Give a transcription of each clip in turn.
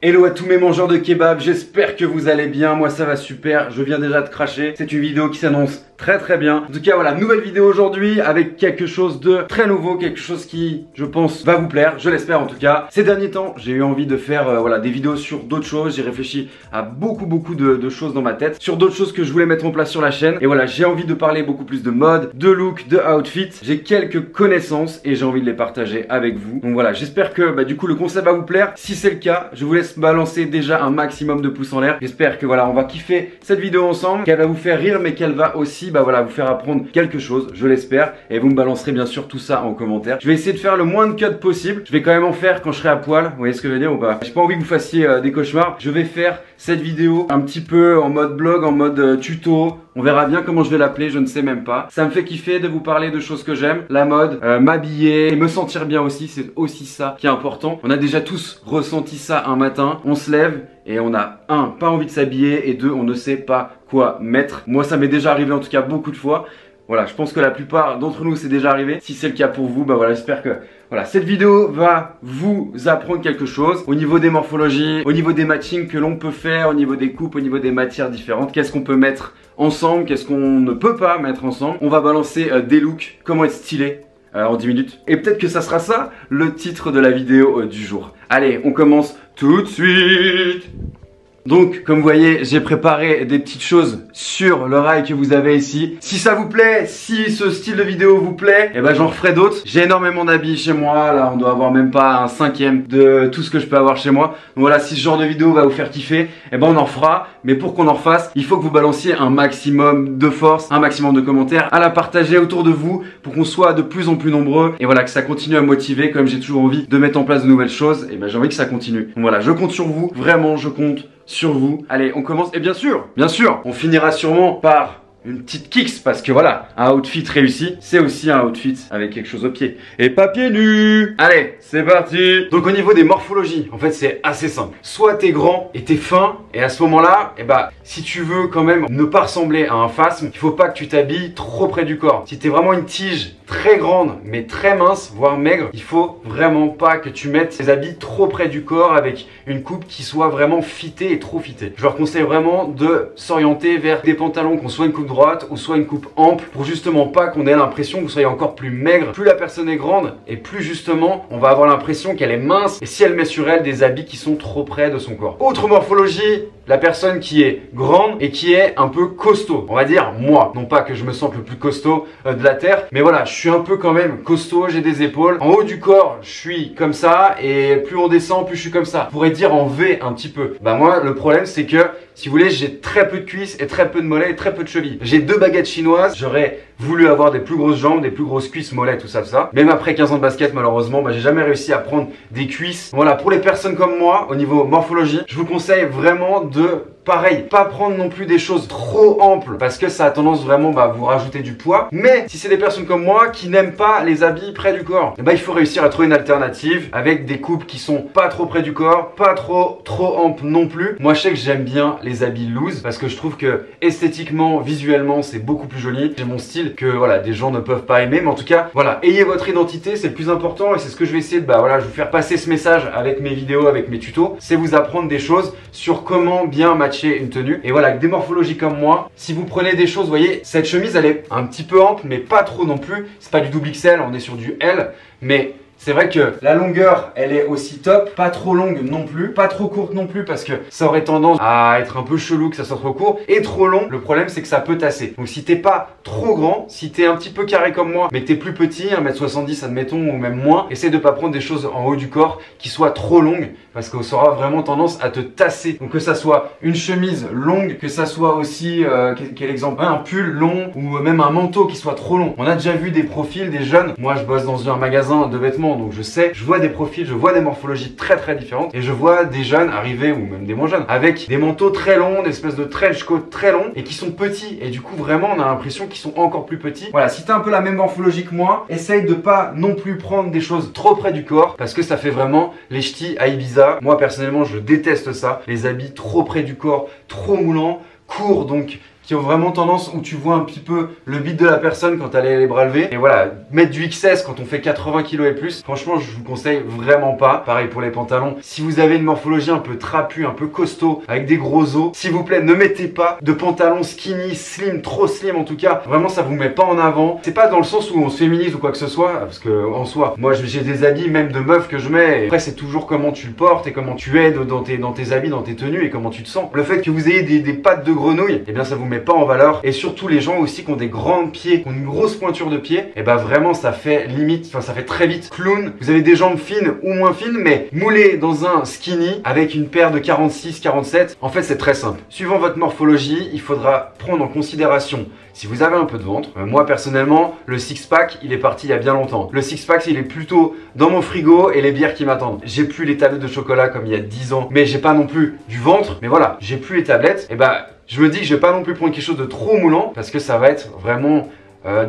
Hello à tous mes mangeurs de kebab, j'espère que vous allez bien, moi ça va super, je viens déjà de cracher, c'est une vidéo qui s'annonce très bien. En tout cas voilà, nouvelle vidéo aujourd'hui avec quelque chose de très nouveau, quelque chose qui je pense va vous plaire, je l'espère en tout cas. Ces derniers temps j'ai eu envie de faire voilà, des vidéos sur d'autres choses, j'ai réfléchi à beaucoup de choses dans ma tête, sur d'autres choses que je voulais mettre en place sur la chaîne. Et voilà, j'ai envie de parler beaucoup plus de mode, de look, de outfit, j'ai quelques connaissances et j'ai envie de les partager avec vous. Donc voilà, j'espère que du coup le concept va vous plaire, si c'est le cas, je vous laisse balancer déjà un maximum de pouces en l'air. J'espère que voilà, on va kiffer cette vidéo ensemble, qu'elle va vous faire rire mais qu'elle va aussi voilà, vous faire apprendre quelque chose, je l'espère. Et vous me balancerez bien sûr tout ça en commentaire. Je vais essayer de faire le moins de cuts possible. Je vais quand même en faire quand je serai à poil, vous voyez ce que je veux dire ou pas? J'ai pas envie que vous fassiez des cauchemars. Je vais faire cette vidéo un petit peu en mode blog, en mode tuto. On verra bien comment je vais l'appeler, je ne sais même pas. Ça me fait kiffer de vous parler de choses que j'aime, la mode, m'habiller et me sentir bien aussi, c'est aussi ça qui est important. On a déjà tous ressenti ça un matin, on se lève et on a pas envie de s'habiller et deux, on ne sait pas quoi mettre. Moi ça m'est déjà arrivé en tout cas beaucoup de fois. Voilà, je pense que la plupart d'entre nous c'est déjà arrivé. Si c'est le cas pour vous, voilà, j'espère que voilà, cette vidéo va vous apprendre quelque chose au niveau des morphologies, au niveau des matchings que l'on peut faire, au niveau des coupes, au niveau des matières différentes. Qu'est-ce qu'on peut mettre ensemble, qu'est-ce qu'on ne peut pas mettre ensemble. On va balancer des looks, comment être stylé en 10 minutes. Et peut-être que ça sera ça le titre de la vidéo du jour. Allez, on commence tout de suite. Donc, comme vous voyez, j'ai préparé des petites choses sur le rail que vous avez ici. Si ça vous plaît, si ce style de vidéo vous plaît, j'en referai d'autres. J'ai énormément d'habits chez moi. Là, on doit avoir même pas un cinquième de tout ce que je peux avoir chez moi. Donc voilà, si ce genre de vidéo va vous faire kiffer, on en fera. Mais pour qu'on en refasse, il faut que vous balanciez un maximum de force, un maximum de commentaires, à la partager autour de vous pour qu'on soit de plus en plus nombreux. Et voilà, que ça continue à me motiver. Comme j'ai toujours envie de mettre en place de nouvelles choses, j'ai envie que ça continue. Donc voilà, je compte sur vous. Vraiment, je compte sur vous. Allez, on commence. Et bien sûr, on finira sûrement par une petite kicks parce que voilà, un outfit réussi, c'est aussi un outfit avec quelque chose au pied. Et pas pieds nus. Allez, c'est parti. Donc au niveau des morphologies, en fait c'est assez simple. Soit t'es grand et t'es fin, et à ce moment-là, si tu veux quand même ne pas ressembler à un phasme, il faut pas que tu t'habilles trop près du corps. Si t'es vraiment une tige très grande mais très mince, voire maigre, il faut vraiment pas que tu mettes tes habits trop près du corps avec une coupe qui soit vraiment fitée et trop fitée. Je leur conseille vraiment de s'orienter vers des pantalons qui ont soit une coupe droite ou soit une coupe ample pour justement pas qu'on ait l'impression que vous soyez encore plus maigre. Plus la personne est grande et plus justement on va avoir l'impression qu'elle est mince et si elle met sur elle des habits qui sont trop près de son corps. Autre morphologie, la personne qui est grande et qui est un peu costaud. On va dire moi, non pas que je me sente le plus costaud de la terre, mais voilà, je suis un peu quand même costaud, j'ai des épaules. En haut du corps, je suis comme ça et plus on descend, plus je suis comme ça. On pourrait dire en V un petit peu. Moi, le problème c'est que si vous voulez, j'ai très peu de cuisses et très peu de mollets et très peu de chevilles. J'ai 2 baguettes chinoises. J'aurais voulu avoir des plus grosses jambes, des plus grosses cuisses, mollets, tout ça. Même après 15 ans de basket, malheureusement, j'ai jamais réussi à prendre des cuisses. Voilà, pour les personnes comme moi, au niveau morphologie, je vous conseille vraiment de, pareil, pas prendre non plus des choses trop amples parce que ça a tendance vraiment à vous rajouter du poids. Mais si c'est des personnes comme moi qui n'aiment pas les habits près du corps, il faut réussir à trouver une alternative avec des coupes qui sont pas trop près du corps, pas trop amples non plus. Moi, je sais que j'aime bien les habits loose parce que je trouve que esthétiquement, visuellement, c'est beaucoup plus joli. J'ai mon style que voilà, des gens ne peuvent pas aimer, mais en tout cas, voilà, ayez votre identité, c'est le plus important et c'est ce que je vais essayer de je vous faire passer ce message avec mes vidéos, avec mes tutos, c'est vous apprendre des choses sur comment bien matcher une tenue. Et voilà, avec des morphologies comme moi, si vous prenez des choses, vous voyez, cette chemise elle est un petit peu ample, mais pas trop non plus. C'est pas du double XL, on est sur du L, mais c'est vrai que la longueur, elle est aussi top, pas trop longue non plus, pas trop courte non plus parce que ça aurait tendance à être un peu chelou que ça soit trop court. Et trop long, le problème c'est que ça peut tasser. Donc si t'es pas trop grand, si t'es un petit peu carré comme moi, mais que t'es plus petit, 1m70 admettons ou même moins, essaie de pas prendre des choses en haut du corps qui soient trop longues parce que ça aura vraiment tendance à te tasser. Donc que ça soit une chemise longue, que ça soit aussi, quel exemple, un pull long ou même un manteau qui soit trop long. On a déjà vu des profils des jeunes, moi je bosse dans un magasin de vêtements donc je sais, je vois des profils, je vois des morphologies très différentes et je vois des jeunes arriver ou même des moins jeunes avec des manteaux très longs, des espèces de trench coat très longs et qui sont petits et du coup vraiment on a l'impression qu'ils sont encore plus petits. Voilà, si t'as un peu la même morphologie que moi, essaye de pas non plus prendre des choses trop près du corps parce que ça fait vraiment les ch'tis à Ibiza. Moi personnellement je déteste ça, les habits trop près du corps, trop moulants, courts donc qui ont vraiment tendance où tu vois un petit peu le bide de la personne quand elle a les bras levés. Et voilà, mettre du XS quand on fait 80 kg et plus, franchement je vous conseille vraiment pas. Pareil pour les pantalons, si vous avez une morphologie un peu trapue, un peu costaud, avec des gros os, s'il vous plaît ne mettez pas de pantalons skinny, slim, trop slim en tout cas. Vraiment ça vous met pas en avant. C'est pas dans le sens où on se féminise ou quoi que ce soit, parce que en soi, moi j'ai des habits même de meufs que je mets. Et après c'est toujours comment tu le portes et comment tu es dans tes habits, dans tes tenues et comment tu te sens. Le fait que vous ayez des pattes de grenouille, eh bien ça vous met pas en valeur. Et surtout les gens aussi qui ont des grands pieds, qui ont une grosse pointure de pied, et ben vraiment ça fait limite, enfin ça fait très vite clown. Vous avez des jambes fines ou moins fines, mais moulées dans un skinny avec une paire de 46, 47. En fait c'est très simple. Suivant votre morphologie, il faudra prendre en considération si vous avez un peu de ventre. Moi personnellement, le six-pack il est parti il y a bien longtemps. Le six-pack il est plutôt dans mon frigo et les bières qui m'attendent. J'ai plus les tablettes de chocolat comme il y a 10 ans, mais j'ai pas non plus du ventre. Mais voilà, j'ai plus les tablettes. Et bah je me dis que je vais pas non plus prendre quelque chose de trop moulant parce que ça va être vraiment...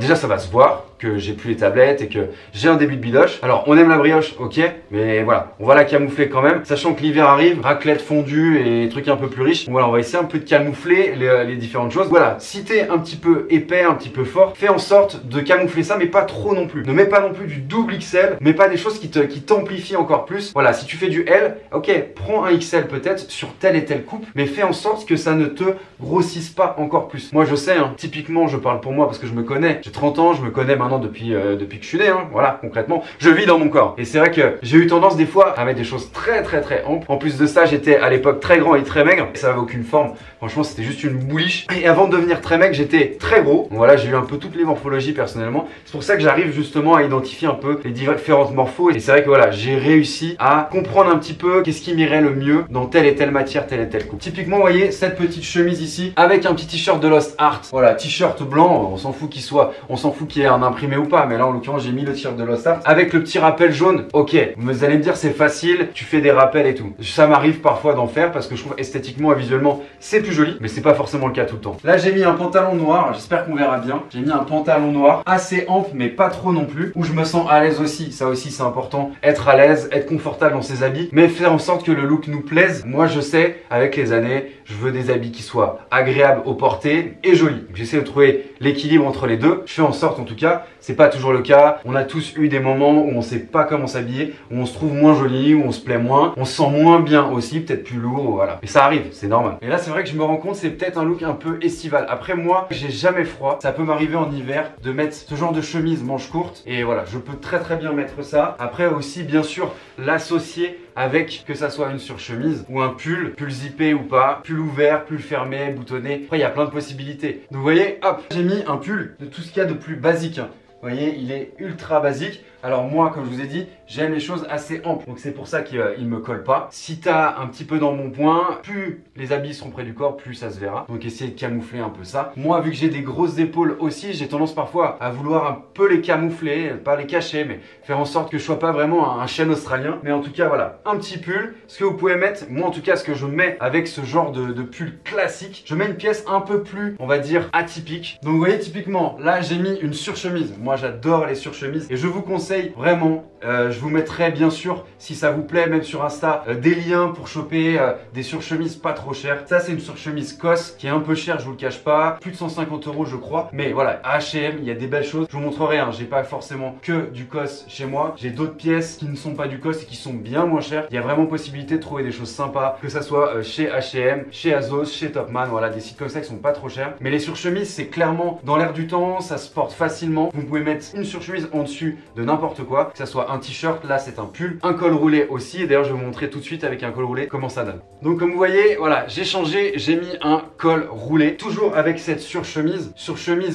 déjà ça va se voir que j'ai plus les tablettes et que j'ai un début de bidoche. Alors on aime la brioche, ok, mais voilà, on va la camoufler quand même, sachant que l'hiver arrive, raclette fondue et trucs un peu plus riches. Donc voilà, on va essayer un peu de camoufler les différentes choses. Voilà, si t'es un petit peu épais, un petit peu fort, fais en sorte de camoufler ça, mais pas trop non plus. Ne mets pas non plus du double XL, mais pas des choses qui t'amplifient encore plus. Voilà, si tu fais du L, ok, prends un XL peut-être sur telle et telle coupe, mais fais en sorte que ça ne te grossisse pas encore plus. Moi je sais, hein, typiquement je parle pour moi parce que je me connais, j'ai 30 ans, je me connais maintenant depuis que je suis né, hein. Voilà, concrètement, je vis dans mon corps. Et c'est vrai que j'ai eu tendance des fois à mettre des choses très amples. En plus de ça, j'étais à l'époque très grand et très maigre, et ça avait aucune forme. Franchement, c'était juste une bouliche. Et avant de devenir très maigre, j'étais très gros. Donc voilà, j'ai eu un peu toutes les morphologies personnellement. C'est pour ça que j'arrive justement à identifier un peu les différentes morphos. Et c'est vrai que voilà, j'ai réussi à comprendre un petit peu qu'est-ce qui m'irait le mieux dans telle et telle matière, telle et telle coupe. Typiquement, vous voyez, cette petite chemise ici, avec un petit t-shirt de Lost Art. Voilà, t-shirt blanc, on s'en fout qu'il soit, on s'en fout qu'il y ait un imprimé ou pas, mais là en l'occurrence j'ai mis le t-shirt de Lost Art avec le petit rappel jaune. Ok, vous allez me dire c'est facile, tu fais des rappels et tout. Ça m'arrive parfois d'en faire parce que je trouve esthétiquement et visuellement c'est plus joli, mais c'est pas forcément le cas tout le temps. Là j'ai mis un pantalon noir, j'espère qu'on verra bien. J'ai mis un pantalon noir assez ample mais pas trop non plus, où je me sens à l'aise aussi. Ça aussi c'est important, être à l'aise, être confortable dans ses habits, mais faire en sorte que le look nous plaise. Moi je sais, avec les années, je veux des habits qui soient agréables au porté et jolis. J'essaie de trouver l'équilibre entre les deux. Je fais en sorte en tout cas, c'est pas toujours le cas. On a tous eu des moments où on sait pas comment s'habiller, où on se trouve moins joli, où on se plaît moins, on se sent moins bien aussi, peut-être plus lourd, voilà. Et ça arrive, c'est normal. Et là c'est vrai que je me rends compte, c'est peut-être un look un peu estival. Après moi, j'ai jamais froid. Ça peut m'arriver en hiver de mettre ce genre de chemise manche courte. Et voilà, je peux très bien mettre ça. Après aussi, bien sûr, l'associer avec que ça soit une surchemise ou un pull zippé ou pas, pull ouvert, pull fermé, boutonné. Après, il y a plein de possibilités. Donc vous voyez, hop, j'ai mis un pull de tout ce qu'il y a de plus basique. Vous voyez, il est ultra basique. Alors moi, comme je vous ai dit, j'aime les choses assez amples. Donc c'est pour ça qu'il me colle pas. Si t'as un petit peu dans mon point, plus les habits seront près du corps, plus ça se verra. Donc essayez de camoufler un peu ça. Moi, vu que j'ai des grosses épaules aussi, j'ai tendance parfois à vouloir un peu les camoufler, pas les cacher, mais faire en sorte que je sois pas vraiment un chêne australien. Mais en tout cas, voilà, un petit pull. Ce que vous pouvez mettre, moi en tout cas, ce que je mets avec ce genre de pull classique, je mets une pièce un peu plus, on va dire, atypique. Donc vous voyez, typiquement, là, j'ai mis une surchemise. Moi, j'adore les surchemises et je vous conseille vraiment, je vous mettrai bien sûr, si ça vous plaît, même sur Insta, des liens pour choper des surchemises pas trop chères. Ça c'est une surchemise COS qui est un peu chère, je vous le cache pas, plus de 150 € je crois. Mais voilà, à H&M, il y a des belles choses. Je vous montrerai, hein, j'ai pas forcément que du COS chez moi. J'ai d'autres pièces qui ne sont pas du COS et qui sont bien moins chères. Il y a vraiment possibilité de trouver des choses sympas, que ça soit chez H&M, chez Azos, chez Topman, voilà, des sites comme ça qui sont pas trop chers. Mais les surchemises, c'est clairement dans l'air du temps, ça se porte facilement. Vous pouvez mettre une surchemise en dessus de n'importe quoi, que ça soit un t-shirt, là c'est un pull, un col roulé aussi, et d'ailleurs je vais vous montrer tout de suite avec un col roulé comment ça donne. Donc comme vous voyez, voilà, j'ai changé, j'ai mis un col roulé, toujours avec cette surchemise,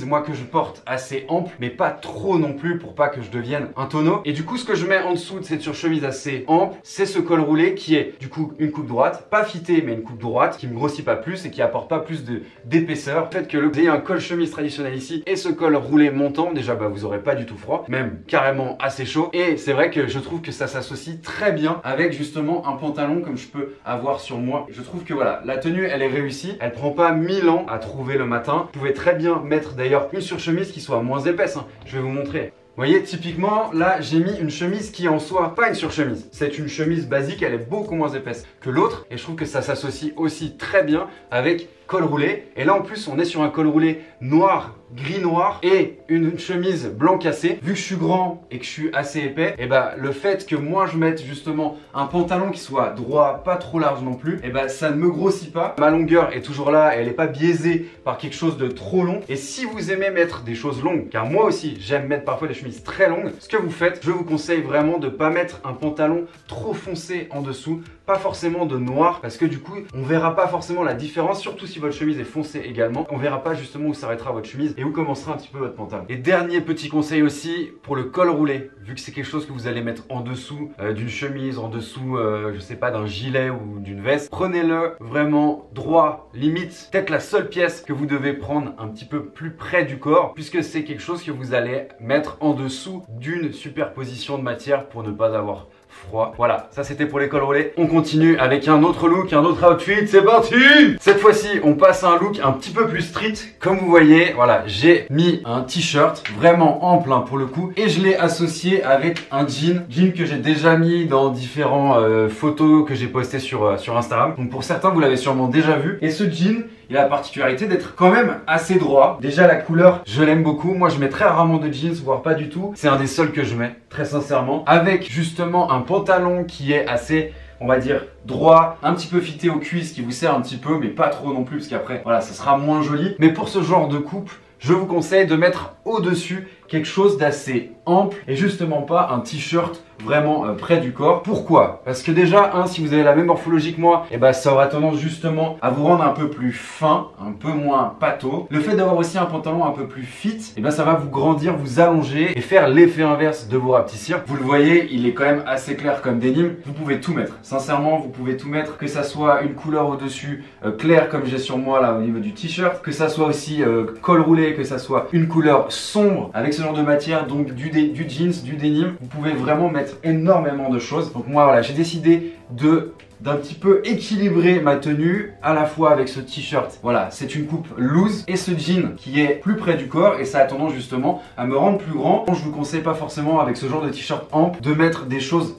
moi que je porte assez ample, mais pas trop non plus pour pas que je devienne un tonneau. Et du coup ce que je mets en dessous de cette surchemise assez ample, c'est ce col roulé qui est du coup une coupe droite, pas fitée mais une coupe droite, qui me grossit pas plus et qui apporte pas plus d'épaisseur. Le fait que vous ayez un col chemise traditionnel ici et ce col roulé montant, déjà bah, vous aurez pas du tout froid, même carrément assez chaud. Et c'est vrai que je trouve que ça s'associe très bien avec justement un pantalon comme je peux avoir sur moi. Je trouve que voilà, la tenue elle est réussie, elle prend pas 1000 ans à trouver le matin. Vous pouvez très bien mettre d'ailleurs une surchemise qui soit moins épaisse, hein. Je vais vous montrer. Vous voyez, typiquement, là, j'ai mis une chemise qui en soi, pas une surchemise. C'est une chemise basique, elle est beaucoup moins épaisse que l'autre. Et je trouve que ça s'associe aussi très bien avec col roulé. Et là en plus on est sur un col roulé noir, gris noir et une chemise blanc cassé. Vu que je suis grand et que je suis assez épais, et bah le fait que moi je mette justement un pantalon qui soit droit, pas trop large non plus, et bah ça ne me grossit pas. Ma longueur est toujours là et elle n'est pas biaisée par quelque chose de trop long. Et si vous aimez mettre des choses longues, car moi aussi j'aime mettre parfois des chemises très longues, ce que vous faites, je vous conseille vraiment de ne pas mettre un pantalon trop foncé en dessous, pas forcément de noir, parce que du coup on verra pas forcément la différence, surtout si votre chemise est foncée également. On verra pas justement où s'arrêtera votre chemise et où commencera un petit peu votre pantalon. Et dernier petit conseil aussi pour le col roulé, vu que c'est quelque chose que vous allez mettre en dessous d'une chemise, en dessous je sais pas, d'un gilet ou d'une veste, prenez-le vraiment droit, limite peut-être la seule pièce que vous devez prendre un petit peu plus près du corps, puisque c'est quelque chose que vous allez mettre en dessous d'une superposition de matière pour ne pas avoir froid. Voilà, ça c'était pour les cols roulés. On continue avec un autre look, un autre outfit, c'est parti! Cette fois-ci, on passe à un look un petit peu plus street. Comme vous voyez, voilà, j'ai mis un t-shirt vraiment ample hein, pour le coup, et je l'ai associé avec un jean que j'ai déjà mis dans différentes photos que j'ai postées sur Instagram. Donc pour certains, vous l'avez sûrement déjà vu. Et ce jean, il a la particularité d'être quand même assez droit. Déjà la couleur, je l'aime beaucoup. Moi je mets très rarement de jeans, voire pas du tout. C'est un des seuls que je mets, très sincèrement. Avec justement un pantalon qui est assez, on va dire, droit, un petit peu fité aux cuisses, qui vous serre un petit peu, mais pas trop non plus, parce qu'après, voilà, ça sera moins joli. Mais pour ce genre de coupe, je vous conseille de mettre au-dessus quelque chose d'assez ample et justement pas un t-shirt vraiment près du corps. Pourquoi? Parce que déjà, si vous avez la même morphologie que moi, et ça aura tendance justement à vous rendre un peu plus fin, un peu moins pâteau. Le fait d'avoir aussi un pantalon un peu plus fit, ça va vous grandir, vous allonger et faire l'effet inverse de vous rapetissir. Vous le voyez, il est quand même assez clair comme denim. Vous pouvez tout mettre. Sincèrement, vous pouvez tout mettre, que ça soit une couleur au-dessus claire comme j'ai sur moi là au niveau du t-shirt, que ça soit aussi col roulé, que ça soit une couleur sombre avec ce genre de matière, donc du jeans, du denim. Vous pouvez vraiment mettre énormément de choses. Donc moi voilà, j'ai décidé d'un petit peu équilibrer ma tenue à la fois avec ce t-shirt. Voilà, c'est une coupe loose et ce jean qui est plus près du corps et ça a tendance justement à me rendre plus grand. Je vous conseille pas forcément avec ce genre de t-shirt ample de mettre des choses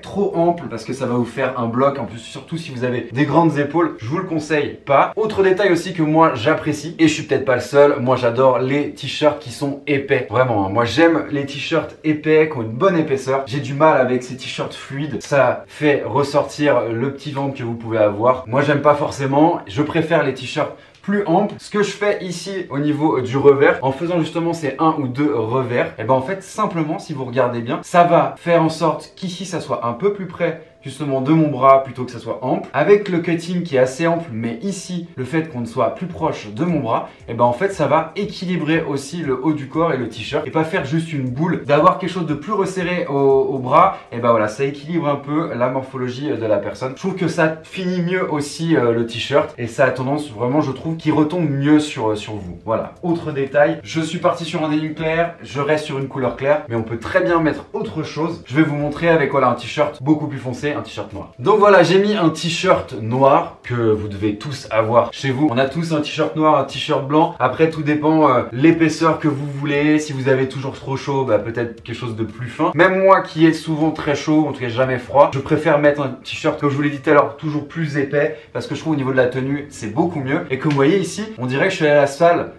trop ample parce que ça va vous faire un bloc. En plus, surtout si vous avez des grandes épaules, je vous le conseille pas. Autre détail aussi que moi j'apprécie, et je suis peut-être pas le seul, moi j'adore les t-shirts qui sont épais. Vraiment, moi j'aime les t-shirts épais qui ont une bonne épaisseur. J'ai du mal avec ces t-shirts fluides, ça fait ressortir le petit ventre que vous pouvez avoir. Moi j'aime pas forcément, je préfère les t-shirts plus ample. Ce que je fais ici au niveau du revers, en faisant justement ces 1 ou 2 revers, en fait simplement, si vous regardez bien, ça va faire en sorte qu'ici ça soit un peu plus près justement de mon bras plutôt que ça soit ample, avec le cutting qui est assez ample, mais ici le fait qu'on soit plus proche de mon bras, en fait ça va équilibrer aussi le haut du corps et le t-shirt et pas faire juste une boule, d'avoir quelque chose de plus resserré au bras. Voilà, ça équilibre un peu la morphologie de la personne. Je trouve que ça finit mieux aussi le t-shirt et ça a tendance vraiment, je trouve, qui retombe mieux sur vous. Voilà, autre détail, je suis parti sur un denim clair, je reste sur une couleur claire, mais on peut très bien mettre autre chose. Je vais vous montrer avec un t-shirt beaucoup plus foncé, un t-shirt noir. Donc voilà, j'ai mis un t-shirt noir que vous devez tous avoir chez vous. On a tous un t-shirt noir, un t-shirt blanc. Après, tout dépend l'épaisseur que vous voulez. Si vous avez toujours trop chaud, peut-être quelque chose de plus fin. Même moi qui est souvent très chaud, en tout cas jamais froid, je préfère mettre un t-shirt, comme je vous l'ai dit tout à l'heure, toujours plus épais parce que je trouve au niveau de la tenue, c'est beaucoup mieux. Et comme vous voyez ici, on dirait que je suis allé à la salle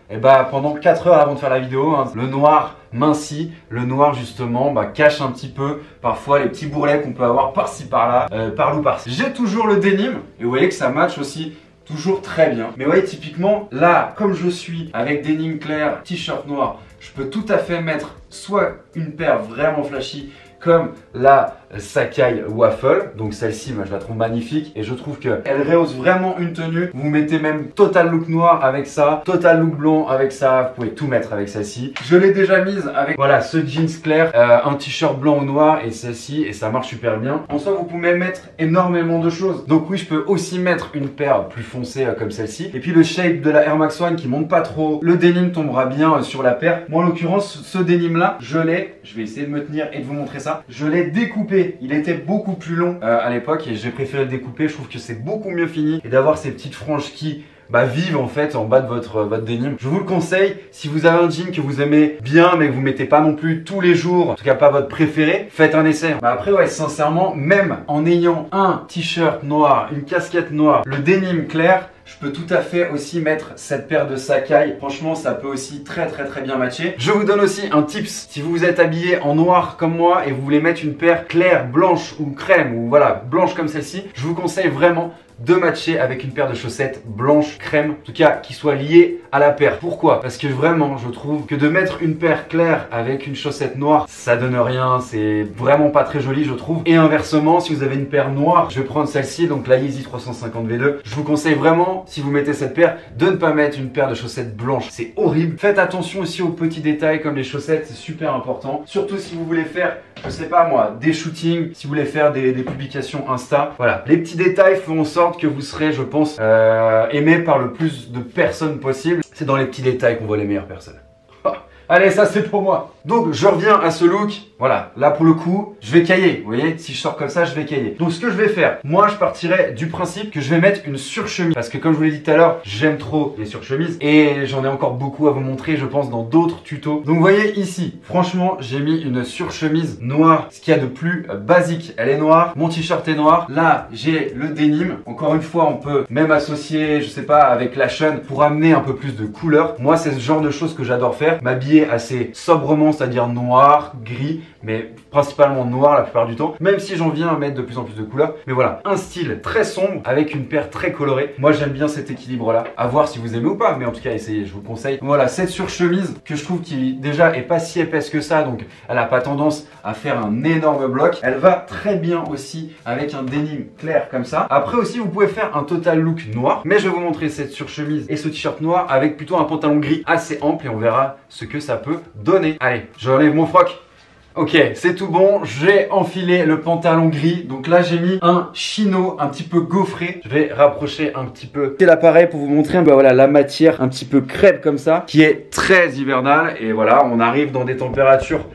pendant 4 heures avant de faire la vidéo. Le noir mincit, le noir justement cache un petit peu parfois les petits bourrelets qu'on peut avoir par-ci par-là, par-là par-ci. J'ai toujours le denim et vous voyez que ça match aussi toujours très bien. Mais vous voyez, typiquement là, comme je suis avec denim clair, t-shirt noir, je peux tout à fait mettre soit une paire vraiment flashy comme la Sacai Waffle. Donc celle-ci, moi je la trouve magnifique et je trouve qu'elle rehausse vraiment une tenue. Vous mettez même total look noir avec ça, total look blanc avec ça, vous pouvez tout mettre avec celle-ci. Je l'ai déjà mise avec voilà ce jeans clair, un t-shirt blanc ou noir et celle-ci, et ça marche super bien. En soi, vous pouvez même mettre énormément de choses. Donc oui, je peux aussi mettre une paire plus foncée comme celle-ci. Et puis le shape de la Air Max One qui monte pas trop, le denim tombera bien sur la paire. Moi en l'occurrence, ce denim là, je vais essayer de me tenir et de vous montrer ça. Je l'ai découpé, il était beaucoup plus long à l'époque et j'ai préféré le découper. Je trouve que c'est beaucoup mieux fini et d'avoir ces petites franges qui vive en fait en bas de votre denim. Je vous le conseille, si vous avez un jean que vous aimez bien mais que vous mettez pas non plus tous les jours, en tout cas pas votre préféré, faites un essai. Après ouais, sincèrement, même en ayant un t-shirt noir, une casquette noire, le denim clair, je peux tout à fait aussi mettre cette paire de Sacai. Franchement, ça peut aussi très bien matcher. Je vous donne aussi un tips. Si vous vous êtes habillé en noir comme moi et vous voulez mettre une paire claire, blanche ou crème ou voilà, blanche comme celle-ci, je vous conseille vraiment de matcher avec une paire de chaussettes blanche crème, en tout cas qui soit liée à la paire. Pourquoi? Parce que vraiment je trouve que de mettre une paire claire avec une chaussette noire, ça donne rien, c'est vraiment pas très joli je trouve. Et inversement, si vous avez une paire noire, je vais prendre celle-ci, donc la Yeezy 350 V2, je vous conseille vraiment, si vous mettez cette paire, de ne pas mettre une paire de chaussettes blanches, c'est horrible. Faites attention aussi aux petits détails comme les chaussettes, c'est super important, surtout si vous voulez faire, je sais pas moi, des shootings, si vous voulez faire des publications Insta, voilà, les petits détails font en sorte que vous serez, je pense, aimé par le plus de personnes possible. C'est dans les petits détails qu'on voit les meilleures personnes. Allez, ça c'est pour moi. Donc je reviens à ce look. Voilà, là pour le coup, je vais cailler. Vous voyez, si je sors comme ça, je vais cailler. Donc ce que je vais faire, moi je partirai du principe que je vais mettre une surchemise. Parce que comme je vous l'ai dit tout à l'heure, j'aime trop les surchemises. Et j'en ai encore beaucoup à vous montrer, je pense, dans d'autres tutos. Donc vous voyez ici, franchement, j'ai mis une surchemise noire. Ce qu'il y a de plus basique. Elle est noire, mon t-shirt est noir. Là, j'ai le denim. Encore une fois, on peut même associer, je sais pas, avec la chaîne pour amener un peu plus de couleur. Moi, c'est ce genre de choses que j'adore faire. M'habiller assez sobrement, c'est-à-dire noir, gris, mais principalement noir la plupart du temps, même si j'en viens à mettre de plus en plus de couleurs. Mais voilà, un style très sombre avec une paire très colorée. Moi j'aime bien cet équilibre là, à voir si vous aimez ou pas, mais en tout cas essayez, je vous conseille. Voilà, cette surchemise que je trouve qui déjà est pas si épaisse que ça, donc elle a pas tendance à faire un énorme bloc. Elle va très bien aussi avec un denim clair comme ça. Après aussi vous pouvez faire un total look noir, mais je vais vous montrer cette surchemise et ce t-shirt noir avec plutôt un pantalon gris assez ample et on verra ce que ça peut donner. Allez, j'enlève mon froc. Ok, c'est tout bon, j'ai enfilé le pantalon gris. Donc là j'ai mis un chino un petit peu gaufré. Je vais rapprocher un petit peu l'appareil pour vous montrer voilà, la matière un petit peu crêpe comme ça, qui est très hivernale. Et voilà, on arrive dans des températures,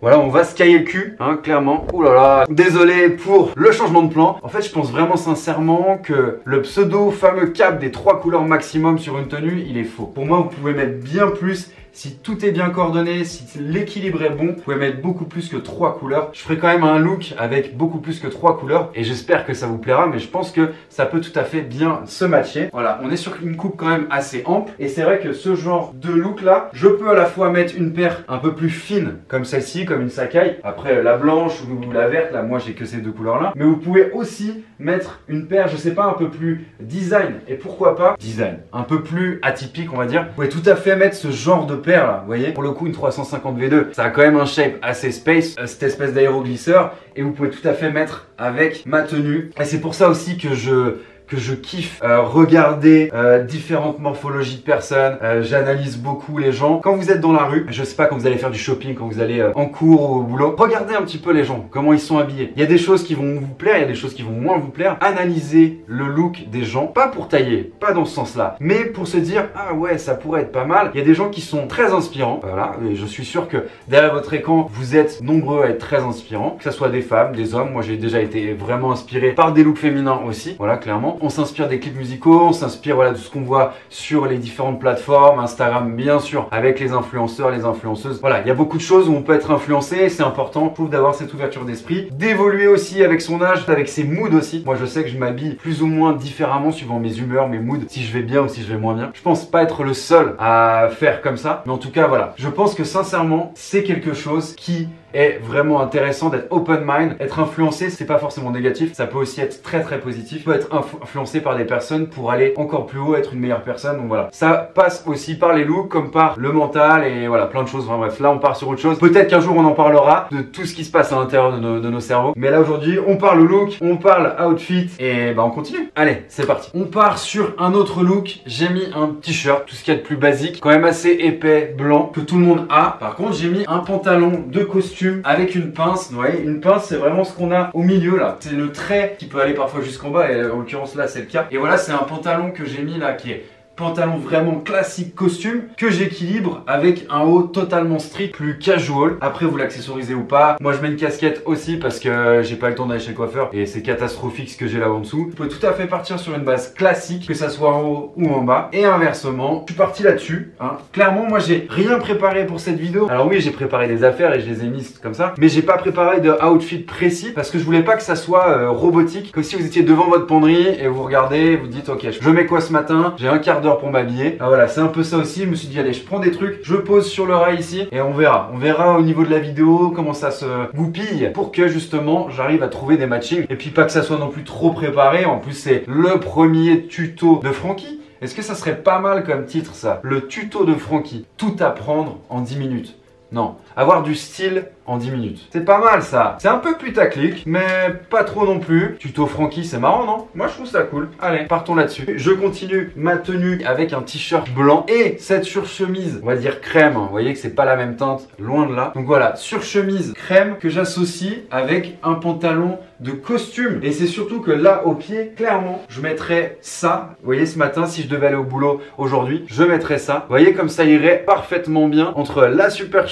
voilà, on va se cailler le cul, hein, clairement. Ouh là là, désolé pour le changement de plan. En fait, je pense vraiment sincèrement que le pseudo fameux cap des 3 couleurs maximum sur une tenue, il est faux. Pour moi, vous pouvez mettre bien plus. Si tout est bien coordonné, si l'équilibre est bon, vous pouvez mettre beaucoup plus que 3 couleurs. Je ferai quand même un look avec beaucoup plus que 3 couleurs et j'espère que ça vous plaira, mais je pense que ça peut tout à fait bien se matcher. Voilà, on est sur une coupe quand même assez ample et c'est vrai que ce genre de look là, je peux à la fois mettre une paire un peu plus fine comme celle-ci, comme une Sacai. Après la blanche ou la verte, là moi j'ai que ces deux couleurs là. Mais vous pouvez aussi mettre une paire, je sais pas, un peu plus design et pourquoi pas design, un peu plus atypique on va dire. Vous pouvez tout à fait mettre ce genre de paire là, vous voyez, pour le coup une 350 V2 ça a quand même un shape assez space, cette espèce d'aéroglisseur, et vous pouvez tout à fait mettre avec ma tenue. Et c'est pour ça aussi que je kiffe regarder différentes morphologies de personnes. J'analyse beaucoup les gens. Quand vous êtes dans la rue, je sais pas, quand vous allez faire du shopping, quand vous allez en cours ou au boulot, regardez un petit peu les gens, comment ils sont habillés. Il y a des choses qui vont vous plaire, il y a des choses qui vont moins vous plaire. Analysez le look des gens, pas pour tailler, pas dans ce sens-là, mais pour se dire ah ouais, ça pourrait être pas mal. Il y a des gens qui sont très inspirants, voilà, et je suis sûr que derrière votre écran, vous êtes nombreux à être très inspirants, que ce soit des femmes, des hommes. Moi j'ai déjà été vraiment inspiré par des looks féminins aussi, voilà, clairement. On s'inspire des clips musicaux, on s'inspire voilà, de ce qu'on voit sur les différentes plateformes, Instagram bien sûr, avec les influenceurs, les influenceuses. Voilà, il y a beaucoup de choses où on peut être influencé, c'est important, je trouve, d'avoir cette ouverture d'esprit, d'évoluer aussi avec son âge, avec ses moods aussi. Moi je sais que je m'habille plus ou moins différemment suivant mes humeurs, mes moods, si je vais bien ou si je vais moins bien. Je pense pas être le seul à faire comme ça, mais en tout cas voilà, je pense que sincèrement c'est quelque chose qui est vraiment intéressant d'être open mind. Être influencé, c'est pas forcément négatif, ça peut aussi être très positif. On peut être influencé par des personnes pour aller encore plus haut, être une meilleure personne. Donc voilà, ça passe aussi par les looks comme par le mental et voilà, plein de choses. Enfin bref, là on part sur autre chose. Peut-être qu'un jour on en parlera de tout ce qui se passe à l'intérieur de nos cerveaux. Mais là aujourd'hui, on parle look, on parle outfit et bah on continue. Allez, c'est parti. On part sur un autre look. J'ai mis un t-shirt, tout ce qu'il y a de plus basique, quand même assez épais, blanc, que tout le monde a. Par contre, j'ai mis un pantalon de costume avec une pince. Vous voyez, une pince c'est vraiment ce qu'on a au milieu là, c'est le trait qui peut aller parfois jusqu'en bas et en l'occurrence là c'est le cas. Et voilà, c'est un pantalon que j'ai mis là qui est pantalon vraiment classique costume que j'équilibre avec un haut totalement strict, plus casual. Après vous l'accessorisez ou pas. Moi je mets une casquette aussi parce que j'ai pas le temps d'aller chez le coiffeur et c'est catastrophique ce que j'ai là en dessous. Vous pouvez tout à fait partir sur une base classique, que ça soit en haut ou en bas, et inversement. Je suis parti là-dessus, hein. Clairement moi j'ai rien préparé pour cette vidéo. Alors oui, j'ai préparé des affaires et je les ai mises comme ça, mais j'ai pas préparé de outfit précis parce que je voulais pas que ça soit robotique, que si vous étiez devant votre penderie et vous regardez, vous dites ok, je mets quoi ce matin, j'ai un quart d'heure pour m'habiller. Ah, voilà, c'est un peu ça aussi. Je me suis dit allez, je prends des trucs, je pose sur le rail ici et on verra au niveau de la vidéo comment ça se goupille pour que justement j'arrive à trouver des matchings et puis pas que ça soit non plus trop préparé. En plus c'est le premier tuto de Francky. Est-ce que ça serait pas mal comme titre ça? Le tuto de Francky. Tout apprendre en 10 minutes. Non, avoir du style en 10 minutes. C'est pas mal ça. C'est un peu putaclic, mais pas trop non plus. Tuto Francky, c'est marrant, non? Moi, je trouve ça cool. Allez, partons là-dessus. Je continue ma tenue avec un t-shirt blanc et cette surchemise, on va dire crème. Vous voyez que c'est pas la même teinte, loin de là. Donc voilà, surchemise crème que j'associe avec un pantalon de costume. Et c'est surtout que là, au pied, clairement, je mettrais ça. Vous voyez, ce matin, si je devais aller au boulot aujourd'hui, je mettrais ça. Vous voyez comme ça irait parfaitement bien entre la super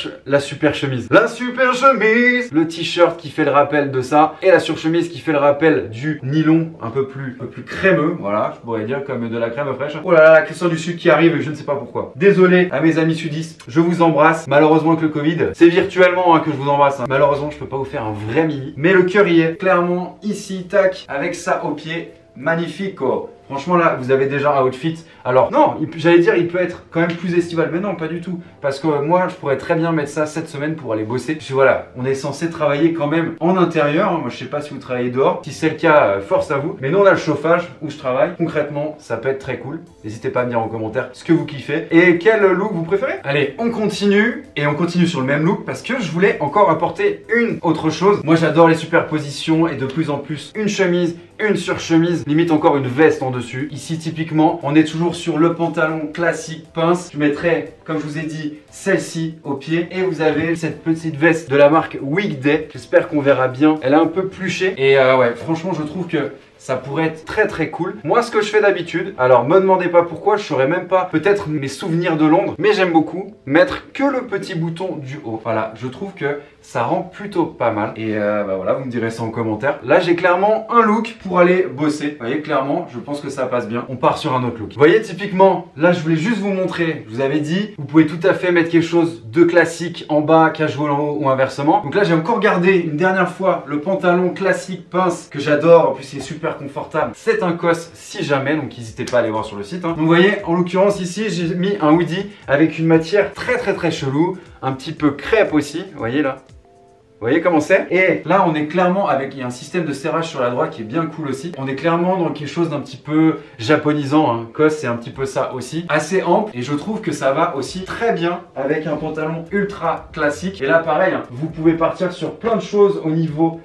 chemise, le t-shirt qui fait le rappel de ça et la surchemise qui fait le rappel du nylon un peu plus crémeux. Voilà, je pourrais dire comme de la crème fraîche. Oh là là, la Christian du Sud qui arrive, je ne sais pas pourquoi. Désolé à mes amis sudistes, je vous embrasse. Malheureusement avec le Covid, c'est virtuellement que je vous embrasse. Malheureusement, je peux pas vous faire un vrai mini, mais le cœur y est. Clairement, ici, tac, avec ça au pied, magnifique. Oh. Franchement là, vous avez déjà un outfit. Alors non, j'allais dire il peut être quand même plus estival, mais non, pas du tout. Parce que moi, je pourrais très bien mettre ça cette semaine pour aller bosser. Parce que voilà, on est censé travailler quand même en intérieur. Moi, je sais pas si vous travaillez dehors. Si c'est le cas, force à vous. Mais nous, on a le chauffage où je travaille. Concrètement, ça peut être très cool. N'hésitez pas à me dire en commentaire ce que vous kiffez et quel look vous préférez. Allez, on continue et on continue sur le même look parce que je voulais encore apporter une autre chose. Moi, j'adore les superpositions et de plus en plus une chemise, une surchemise, limite encore une veste en dessus. Ici typiquement on est toujours sur le pantalon classique pince. Je mettrai comme je vous ai dit celle-ci au pied et vous avez cette petite veste de la marque Weekday. J'espère qu'on verra bien. Elle est un peu pluchée et ouais, franchement je trouve que ça pourrait être très très cool. Moi ce que je fais d'habitude, alors me demandez pas pourquoi, je saurais même pas peut-être mes souvenirs de Londres, mais j'aime beaucoup mettre que le petit bouton du haut. Voilà, je trouve que ça rend plutôt pas mal. Et bah voilà, vous me direz ça en commentaire. Là j'ai clairement un look pour aller bosser. Vous voyez clairement, je pense que ça passe bien. On part sur un autre look. Vous voyez typiquement, là je voulais juste vous montrer, je vous avais dit, vous pouvez tout à fait mettre quelque chose de classique en bas, casual en haut ou inversement. Donc là j'ai encore gardé une dernière fois le pantalon classique pince que j'adore. En plus il est super confortable. C'est un COS si jamais, donc n'hésitez pas à aller voir sur le site. Hein. Donc vous voyez, en l'occurrence ici j'ai mis un hoodie avec une matière très chelou, un petit peu crêpe aussi, vous voyez là. Vous voyez comment c'est? Et là on est clairement avec, il y a un système de serrage sur la droite qui est bien cool aussi. On est clairement dans quelque chose d'un petit peu japonisant, hein. COS c'est un petit peu ça aussi. Assez ample et je trouve que ça va aussi très bien avec un pantalon ultra classique. Et là pareil, hein, vous pouvez partir sur plein de choses au niveau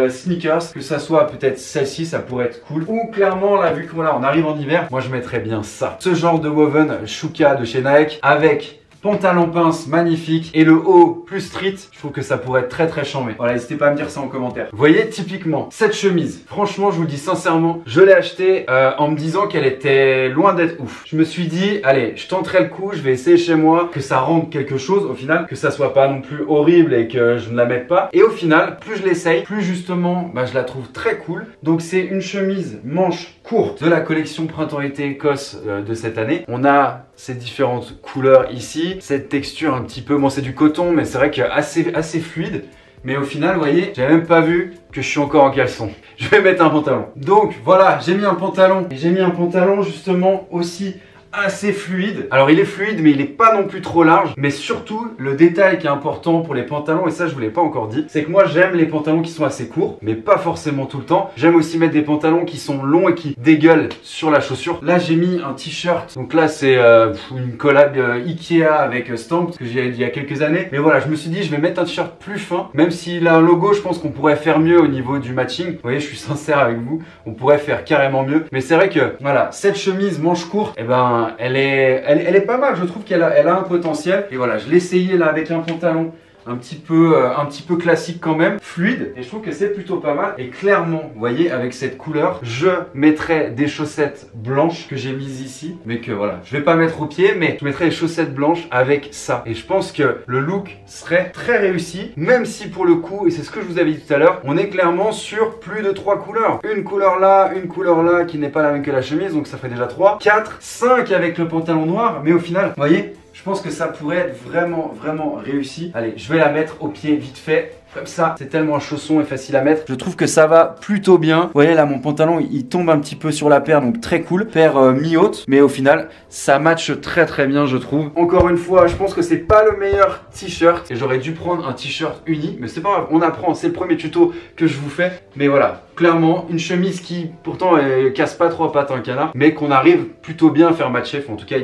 sneakers, que ça soit peut-être celle-ci, ça pourrait être cool. Ou clairement là vu que voilà, on arrive en hiver, moi je mettrais bien ça. Ce genre de woven Shuka de chez Nike avec pantalon pince magnifique et le haut plus street, je trouve que ça pourrait être très charmé. Voilà, n'hésitez pas à me dire ça en commentaire. Vous voyez typiquement cette chemise, franchement je vous le dis sincèrement, je l'ai achetée en me disant qu'elle était loin d'être ouf. Je me suis dit allez, je tenterai le coup, je vais essayer chez moi, que ça rende quelque chose au final, que ça soit pas non plus horrible et que je ne la mette pas. Et au final, plus je l'essaye, plus justement bah, je la trouve très cool. Donc c'est une chemise manche courte de la collection printemps-été COS de cette année. On a ces différentes couleurs ici, cette texture un petit peu, bon c'est du coton mais c'est vrai que assez fluide. Mais au final, vous voyez, j'avais même pas vu que je suis encore en caleçon. Je vais mettre un pantalon. Donc voilà, j'ai mis un pantalon. Et j'ai mis un pantalon justement aussi assez fluide. Alors il est fluide mais il est pas non plus trop large. Mais surtout le détail qui est important pour les pantalons, et ça je vous l'ai pas encore dit, c'est que moi j'aime les pantalons qui sont assez courts, mais pas forcément tout le temps. J'aime aussi mettre des pantalons qui sont longs et qui dégueulent sur la chaussure. Là j'ai mis un t-shirt, donc là c'est une collab Ikea avec Stamp que j'ai il y a quelques années. Mais voilà, je me suis dit je vais mettre un t-shirt plus fin, même s'il a un logo, je pense qu'on pourrait faire mieux au niveau du matching. Vous voyez, je suis sincère avec vous, on pourrait faire carrément mieux. Mais c'est vrai que voilà, cette chemise manche courte, et ben elle est pas mal, je trouve qu'elle a un potentiel. Et voilà, je l'ai essayé là avec un pantalon un petit peu classique quand même, fluide, et je trouve que c'est plutôt pas mal. Et clairement, vous voyez, avec cette couleur, je mettrai des chaussettes blanches que j'ai mises ici, mais que voilà, je vais pas mettre au pied, mais je mettrai les chaussettes blanches avec ça. Et je pense que le look serait très réussi, même si pour le coup, et c'est ce que je vous avais dit tout à l'heure, on est clairement sur plus de 3 couleurs. Une couleur là, qui n'est pas la même que la chemise, donc ça fait déjà 3, 4, 5 avec le pantalon noir, mais au final, vous voyez, je pense que ça pourrait être vraiment réussi. Allez, je vais la mettre au pied vite fait. Comme ça, c'est tellement un chausson et facile à mettre. Je trouve que ça va plutôt bien. Vous voyez là, mon pantalon, il tombe un petit peu sur la paire, donc très cool. Paire mi-haute, mais au final, ça matche très bien, je trouve. Encore une fois, je pense que c'est pas le meilleur t-shirt. Et j'aurais dû prendre un t-shirt uni, mais c'est pas grave, on apprend. C'est le premier tuto que je vous fais. Mais voilà, clairement, une chemise qui, pourtant, casse pas trois pattes un canard, mais qu'on arrive plutôt bien à faire matcher. Enfin, en tout cas,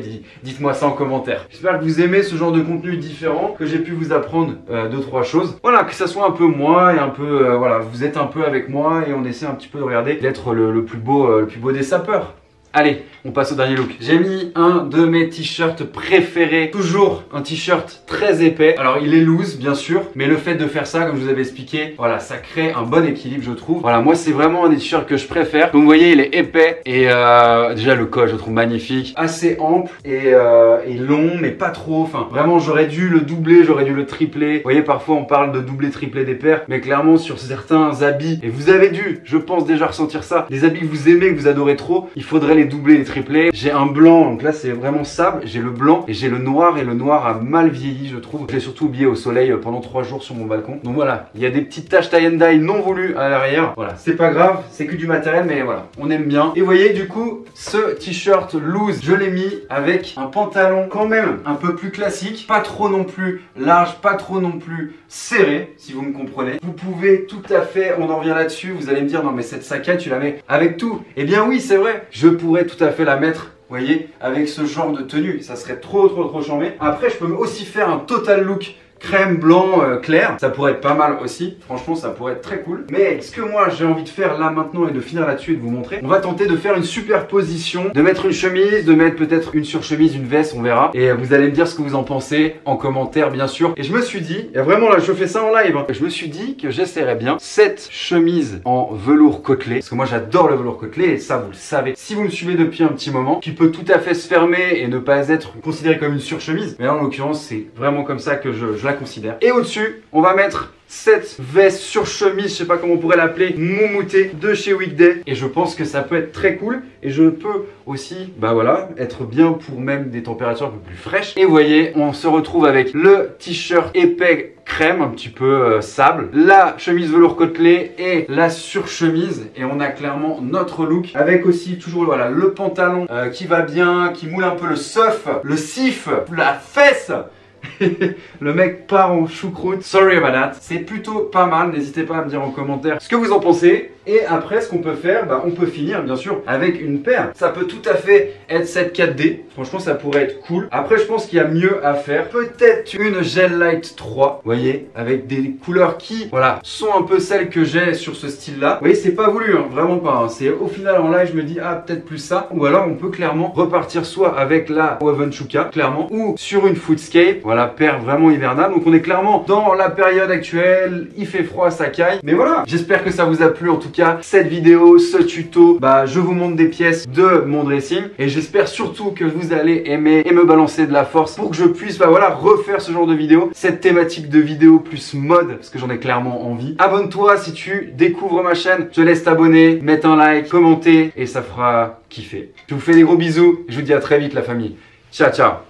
dites-moi ça en commentaire. J'espère que vous aimez ce genre de contenu différent, que j'ai pu vous apprendre 2-3 choses. Voilà, que ça soit un peu moi et un peu voilà, vous êtes un peu avec moi et on essaie un petit peu de regarder d'être le plus beau des sapeurs. Allez, on passe au dernier look. J'ai mis un de mes t-shirts préférés. Toujours un t-shirt très épais. Alors il est loose bien sûr, mais le fait de faire ça, comme je vous avais expliqué, voilà, ça crée un bon équilibre je trouve. Voilà, moi c'est vraiment un des t-shirts que je préfère. Donc vous voyez, il est épais et déjà le col je le trouve magnifique. Assez ample et long, mais pas trop. Enfin, vraiment j'aurais dû le doubler, j'aurais dû le tripler. Vous voyez, parfois on parle de doubler, tripler des paires, mais clairement sur certains habits, et vous avez dû, je pense déjà ressentir ça, des habits que vous aimez, que vous adorez trop, il faudrait les doubler, les tripler. J'ai un blanc, donc là c'est vraiment sable, j'ai le blanc et j'ai le noir, et le noir a mal vieilli je trouve. Je l'ai surtout oublié au soleil pendant 3 jours sur mon balcon. Donc voilà, il y a des petites taches tie and dye non voulues à l'arrière. Voilà, c'est pas grave, c'est que du matériel, mais voilà, on aime bien. Et vous voyez du coup, ce t-shirt loose, je l'ai mis avec un pantalon quand même un peu plus classique, pas trop non plus large, pas trop non plus serré, si vous me comprenez. Vous pouvez tout à fait, on en revient là-dessus, vous allez me dire non mais cette saccade tu la mets avec tout. Eh bien oui, c'est vrai, je pourrais tout à fait la mettre, vous voyez, avec ce genre de tenue, ça serait trop charmé. Après je peux aussi faire un total look crème, blanc, clair, ça pourrait être pas mal aussi. Franchement ça pourrait être très cool. Mais ce que moi j'ai envie de faire là maintenant et de finir là-dessus et de vous montrer, on va tenter de faire une superposition, de mettre une chemise, de mettre peut-être une surchemise, une veste, on verra. Et vous allez me dire ce que vous en pensez en commentaire bien sûr. Et je me suis dit, et vraiment là je fais ça en live, hein, je me suis dit que j'essaierais bien cette chemise en velours côtelé, parce que moi j'adore le velours côtelé et ça vous le savez. Si vous me suivez depuis un petit moment, qui peut tout à fait se fermer et ne pas être considéré comme une surchemise. Mais là en l'occurrence c'est vraiment comme ça que je la considère. Et au-dessus, on va mettre cette veste sur chemise, je sais pas comment on pourrait l'appeler, moumoutée de chez Weekday. Et je pense que ça peut être très cool. Et je peux aussi, bah voilà, être bien pour même des températures un peu plus fraîches. Et vous voyez, on se retrouve avec le t-shirt épais crème, un petit peu sable, la chemise velours côtelé et la surchemise. Et on a clairement notre look avec aussi toujours voilà, le pantalon qui va bien, qui moule un peu le seuf, le sif, la fesse. Le mec part en choucroute. Sorry about that. C'est plutôt pas mal. N'hésitez pas à me dire en commentaire ce que vous en pensez. Et après, ce qu'on peut faire, bah, on peut finir bien sûr avec une paire. Ça peut tout à fait être cette 4D. Franchement, ça pourrait être cool. Après, je pense qu'il y a mieux à faire. Peut-être une Gel Light 3. Vous voyez, avec des couleurs qui, voilà, sont un peu celles que j'ai sur ce style-là. Vous voyez, c'est pas voulu, hein, vraiment pas. Hein. C'est au final en live, je me dis, ah, peut-être plus ça. Ou alors, on peut clairement repartir soit avec la Woven Chukka, clairement, ou sur une Footscape. Voilà, paire vraiment hivernale. Donc, on est clairement dans la période actuelle. Il fait froid, ça caille. Mais voilà, j'espère que ça vous a plu en tout cas. Cette vidéo, ce tuto, bah je vous montre des pièces de mon dressing et j'espère surtout que vous allez aimer et me balancer de la force pour que je puisse bah voilà refaire ce genre de vidéo, cette thématique de vidéo plus mode parce que j'en ai clairement envie. Abonne-toi si tu découvres ma chaîne, je te laisse t'abonner, mettre un like, commenter et ça fera kiffer. Je vous fais des gros bisous et je vous dis à très vite la famille. Ciao ciao.